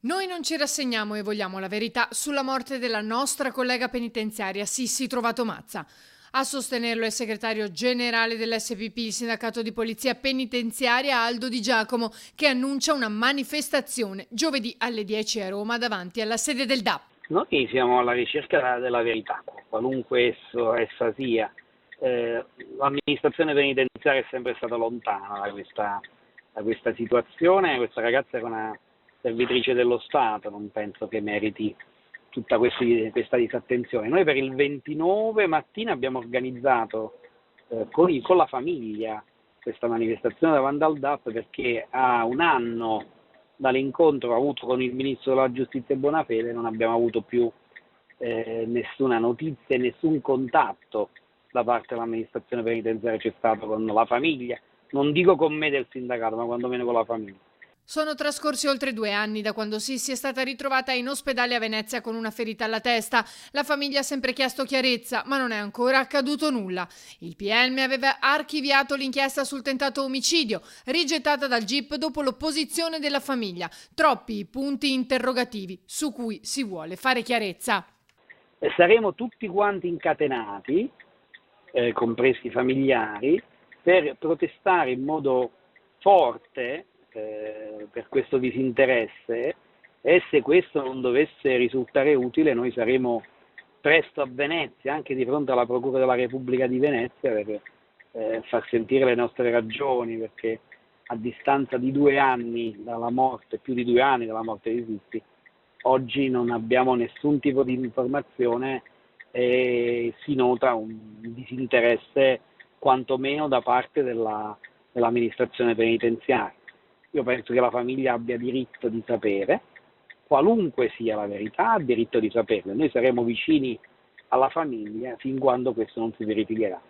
Noi non ci rassegniamo e vogliamo la verità sulla morte della nostra collega penitenziaria Sissi Trovato Mazza. A sostenerlo è il segretario generale dell'SPP, il sindacato di polizia penitenziaria Aldo Di Giacomo, che annuncia una manifestazione giovedì alle 10 a Roma davanti alla sede del DAP. Noi siamo alla ricerca della verità, qualunque essa sia. L'amministrazione penitenziaria è sempre stata lontana da questa situazione. Questa ragazza era una servitrice dello Stato, non penso che meriti tutta questa disattenzione. Noi per il 29 mattina abbiamo organizzato con la famiglia questa manifestazione davanti al DAP, perché a un anno dall'incontro avuto con il Ministro della Giustizia Bonafede non abbiamo avuto più nessuna notizia e nessun contatto da parte dell'amministrazione penitenziaria c'è stato con la famiglia, non dico con me del sindacato, ma quantomeno con la famiglia. Sono trascorsi oltre 2 anni da quando Sissi è stata ritrovata in ospedale a Venezia con una ferita alla testa. La famiglia ha sempre chiesto chiarezza, ma non è ancora accaduto nulla. Il PM aveva archiviato l'inchiesta sul tentato omicidio, rigettata dal GIP dopo l'opposizione della famiglia. Troppi i punti interrogativi su cui si vuole fare chiarezza. Saremo tutti quanti incatenati, compresi i familiari, per protestare in modo forte per questo disinteresse, e se questo non dovesse risultare utile noi saremo presto a Venezia, anche di fronte alla Procura della Repubblica di Venezia, per far sentire le nostre ragioni, perché a distanza di 2 anni dalla morte, più di 2 anni dalla morte di Sissi, oggi non abbiamo nessun tipo di informazione e si nota un disinteresse quantomeno da parte dell'amministrazione penitenziaria. Io penso che la famiglia abbia diritto di sapere, qualunque sia la verità, ha diritto di saperlo. Noi saremo vicini alla famiglia fin quando questo non si verificherà.